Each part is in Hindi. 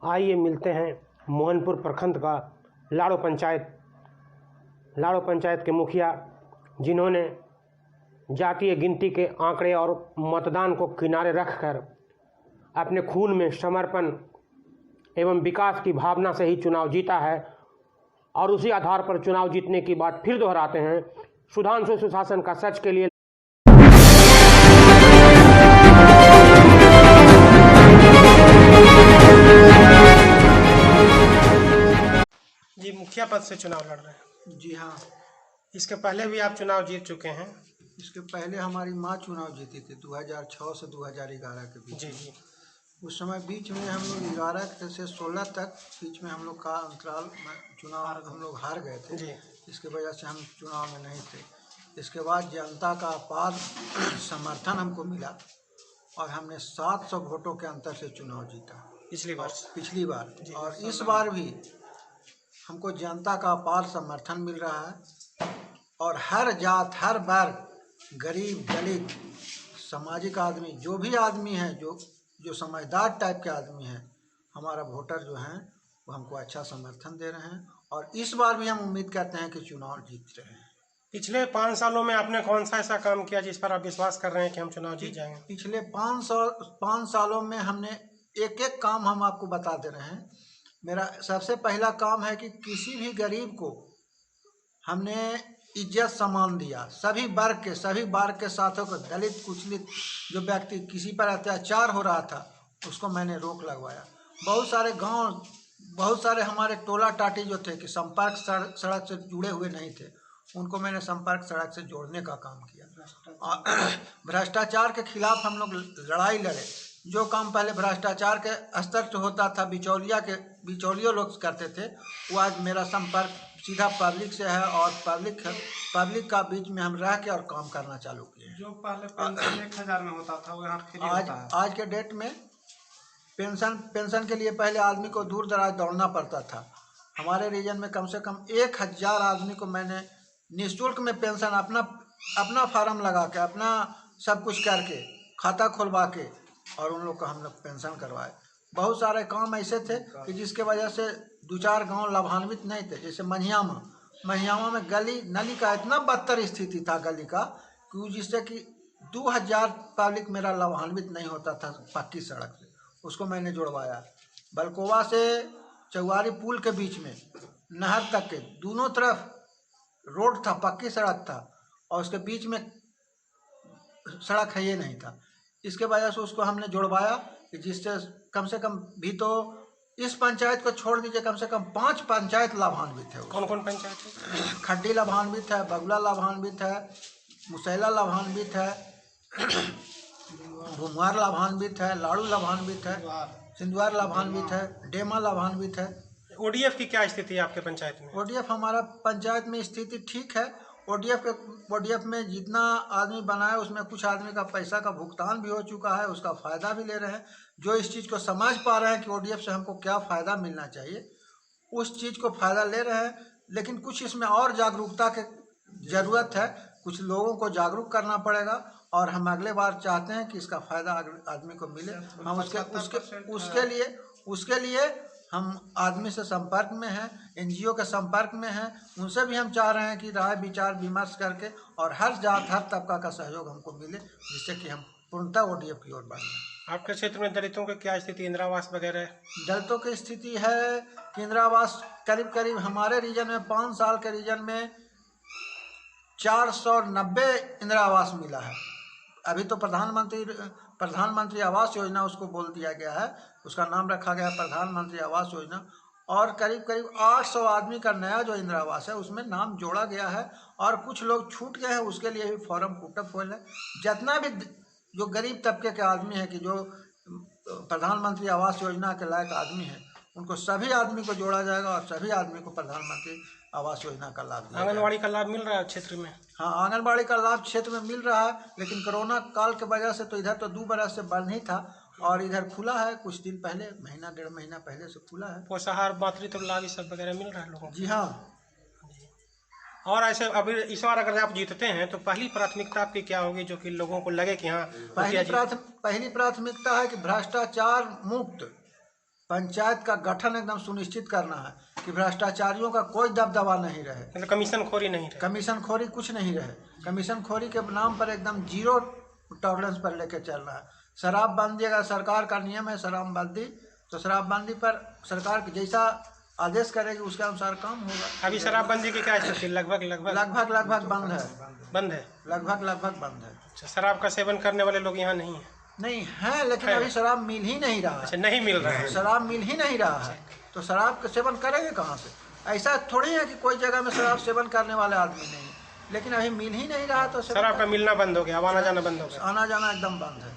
आइए मिलते हैं मोहनपुर प्रखंड का लाड़ो पंचायत के मुखिया, जिन्होंने जातीय गिनती के आंकड़े और मतदान को किनारे रखकर अपने खून में समर्पण एवं विकास की भावना से ही चुनाव जीता है और उसी आधार पर चुनाव जीतने की बात फिर दोहराते हैं। सुधांशु सुशासन का सच के लिए जी मुखिया पद से चुनाव लड़ रहे हैं। जी हाँ, इसके पहले भी आप चुनाव जीत चुके हैं। इसके पहले हमारी माँ चुनाव जीती थी 2006 से 2011 के बीच। जी। उस समय बीच में हम लोग 11 से 16 तक बीच में हम लोग का अंतराल में चुनाव हम लोग हार गए थे जी। इसके वजह से हम चुनाव में नहीं थे। इसके बाद जनता का अपार समर्थन हमको मिला और हमने 700 वोटों के अंतर से चुनाव जीता पिछली बार और इस बार भी हमको जनता का अपार समर्थन मिल रहा है और हर जात, हर वर्ग, गरीब, दलित, सामाजिक आदमी, जो भी आदमी है, जो समझदार टाइप के आदमी हैं, हमारा वोटर जो हैं वो हमको अच्छा समर्थन दे रहे हैं और इस बार भी हम उम्मीद करते हैं कि चुनाव जीत रहे हैं। पिछले 5 सालों में आपने कौन सा ऐसा काम किया जिस पर आप विश्वास कर रहे हैं कि हम चुनाव जीत जाएंगे? पिछले 5 सालों में हमने एक काम हम आपको बता दे रहे हैं। मेरा सबसे पहला काम है कि किसी भी गरीब को हमने इज्जत सम्मान दिया। सभी वर्ग के साथों को, दलित, कुचलित जो व्यक्ति किसी पर अत्याचार हो रहा था उसको मैंने रोक लगवाया। बहुत सारे गांव, बहुत सारे हमारे टोला टाटी जो थे कि संपर्क सड़क से जुड़े हुए नहीं थे, उनको मैंने संपर्क सड़क से जोड़ने का काम किया। भ्रष्टाचार के खिलाफ हम लोग लड़ाई लड़े। जो काम पहले भ्रष्टाचार के स्तर से होता था, बिचौलियों लोग करते थे, वो आज मेरा संपर्क सीधा पब्लिक से है और पब्लिक का बीच में हम रह के और काम करना चालू किए। जो पहले पेंशन 1000 में होता था वो यहाँ फ्री होता है। आज के डेट में पेंशन के लिए पहले आदमी को दूर दराज दौड़ना पड़ता था। हमारे रीजन में कम से कम 1000 आदमी को मैंने निःशुल्क में पेंशन अपना फार्म लगा के, अपना सब कुछ करके, खाता खुलवा के और उन लोग को हम लोग पेंशन करवाए। बहुत सारे काम ऐसे थे कि जिसके वजह से 2-4 गांव लाभान्वित नहीं थे। जैसे महियामा में गली नली का इतना बदतर स्थिति था गली का कि जिससे कि 2000 पब्लिक मेरा लाभान्वित नहीं होता था पक्की सड़क से। उसको मैंने जुड़वाया। बलकोवा से चौवारी पुल के बीच में नहर तक के दोनों तरफ रोड था, पक्की सड़क था और उसके बीच में सड़क है ये नहीं था। इसके वजह से उसको हमने जुड़वाया कि जिससे कम से कम भी तो इस पंचायत को छोड़ दीजिए, कम से कम 5 पंचायत लाभान्वित है। कौन कौन पंचायत है? खड्डी लाभान्वित है, बगुला लाभान्वित है, मुसैला लाभान्वित है, भुमवार लाभान्वित है, लाड़ू लाभान्वित है, सिंधवार लाभान्वित है, डेमा लाभान्वित है। ओडीएफ की क्या स्थिति है आपके पंचायत में? ओडीएफ हमारा पंचायत में स्थिति ठीक है। ओडीएफ में जितना आदमी बनाया उसमें कुछ आदमी का पैसा का भुगतान भी हो चुका है, उसका फ़ायदा भी ले रहे हैं। जो इस चीज़ को समझ पा रहे हैं कि ओडीएफ से हमको क्या फ़ायदा मिलना चाहिए, उस चीज़ को फ़ायदा ले रहे हैं। लेकिन कुछ इसमें और जागरूकता की ज़रूरत है। कुछ लोगों को जागरूक करना पड़ेगा और हम अगले बार चाहते हैं कि इसका फ़ायदा आदमी को मिले। हम उसके लिए हम आदमी से संपर्क में हैं, एनजीओ के संपर्क में हैं। उनसे भी हम चाह रहे हैं कि राय विचार विमर्श करके और हर जात, हर तबका का सहयोग हमको मिले, जिससे कि हम पूर्णतः ओडीएफ की ओर बढ़ें। आपके क्षेत्र में दलितों की क्या स्थिति, इंदिरा आवास वगैरह? दलितों की स्थिति है कि इंदिरा आवास करीब हमारे रीजन में 5 साल के रीजन में 490 इंदिरा आवास मिला है। अभी तो प्रधानमंत्री आवास योजना उसको बोल दिया गया है, उसका नाम रखा गया प्रधानमंत्री आवास योजना। और करीब 800 आदमी का नया जो इंदिरा आवास है उसमें नाम जोड़ा गया है और कुछ लोग छूट गए हैं, उसके लिए भी फॉर्म पुटअप हुए हैं। जितना भी जो गरीब तबके के आदमी हैं कि जो प्रधानमंत्री आवास योजना के लायक आदमी हैं, उनको सभी आदमी को जोड़ा जाएगा और सभी आदमी को प्रधानमंत्री आवास योजना का लाभ दिया। आंगनबाड़ी का लाभ मिल रहा है क्षेत्र में? हाँ, आंगनबाड़ी का लाभ क्षेत्र में मिल रहा है, लेकिन कोरोना काल के वजह से तो इधर तो 2 बरस से बंद ही था और इधर खुला है कुछ दिन पहले, महीना 1.5 महीना पहले से खुला है। पोषाहार, मातृत्व लाभ सब वगैरह मिल रहा है लोगों को? जी हाँ। और ऐसे अभी इस बार अगर आप जीतते हैं तो पहली प्राथमिकता आपकी क्या होगी जो कि लोगों को लगे कि हाँ? पहली प्राथमिकता है कि भ्रष्टाचार मुक्त पंचायत का गठन एकदम सुनिश्चिट करना है कि भ्रष्टाचारियों का कोई दबदबा नहीं रहे, मतलब कमीशन खोरी नहीं रहे। कमीशन खोरी कुछ नहीं रहे। कमीशन खोरी के नाम पर एकदम जीरो टॉलरेंस पर लेके चलना है। शराबबंदी अगर सरकार का नियम है शराबबंदी, तो शराबबंदी पर सरकार जैसा आदेश करेगी उसके अनुसार काम होगा। अभी शराबबंदी की क्या स्थिति? लगभग बंद है। बंद है। लगभग बंद है। अच्छा, शराब का सेवन करने वाले लोग यहाँ नहीं है? नहीं है, लेकिन अभी शराब मिल ही नहीं रहा है। अच्छा, नहीं मिल रहा है। शराब मिल ही नहीं रहा है, तो शराब का सेवन करेंगे कहाँ से? ऐसा थोड़ी है कि कोई जगह में शराब सेवन करने वाले आदमी नहीं है, लेकिन अभी मिल ही नहीं रहा, तो शराब का मिलना बंद हो गया, अब आना जाना बंद हो गया। आना जाना एकदम बंद है।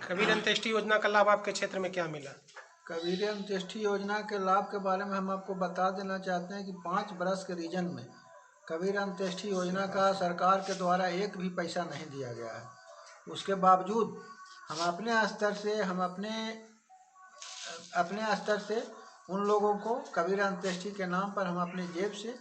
कबीर अंत्येष्टि योजना का लाभ आपके क्षेत्र में क्या मिला? कबीर अंत्येष्टि योजना के लाभ के बारे में हम आपको बता देना चाहते हैं कि 5 बरस के रीजन में कबीर अंत्येष्टि योजना का सरकार के द्वारा एक भी पैसा नहीं दिया गया है। उसके बावजूद हम अपने स्तर से उन लोगों को कबीर अंत्येष्टि के नाम पर हम अपने जेब से,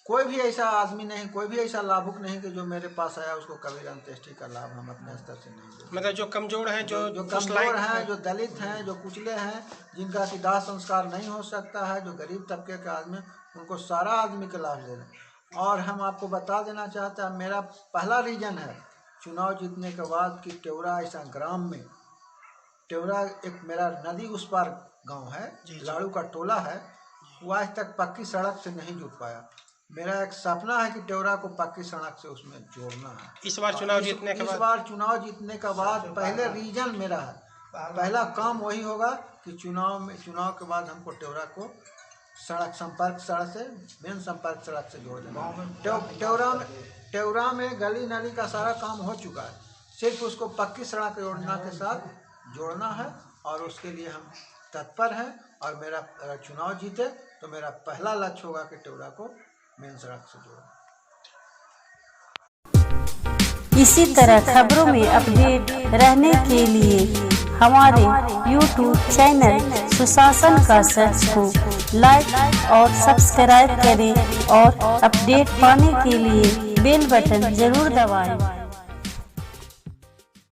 कोई भी ऐसा आदमी नहीं, कोई भी ऐसा लाभुक नहीं कि जो मेरे पास आया उसको कबीर अंत्येष्टि का लाभ हम अपने स्तर से नहीं देते। मतलब जो कमजोर हैं, जो कमजोर हैं, जो दलित हैं, जो कुचले हैं, जिनका दाह संस्कार नहीं हो सकता है, जो गरीब तबके के आदमी, उनको सारा आदमी के लाभ दे रहे। और हम आपको बता देना चाहते हैं, मेरा पहला रीजन है चुनाव जीतने के बाद कि टेवरा ऐसा ग्राम में, टेवरा एक मेरा नदी उस पार गांव है, लाड़ू का टोला है, वो आज तक पक्की सड़क से नहीं जुड़ पाया। मेरा एक सपना है कि टेवरा को पक्की सड़क से उसमें जोड़ना है। इस बार चुनाव जीतने के बाद पहले रीजन मेरा है, पहला काम वही होगा कि चुनाव के बाद हमको टेवरा को संपर्क सड़क से, मेन संपर्क सड़क से जोड़ देना। टेवरा में गली नाली का सारा काम हो चुका है, सिर्फ उसको पक्की सड़क योजना के साथ जोड़ना है, और उसके लिए हम तत्पर हैं। और मेरा अगर चुनाव जीते तो मेरा पहला लक्ष्य होगा कि टेवरा को मेन सड़क से जोड़ना। इसी तरह खबरों में अपडेट रहने के लिए हमारे YouTube चैनल सुशासन का सर्च को लाइक और सब्सक्राइब करें और अपडेट पाने के लिए बेल बटन जरूर दबाएं।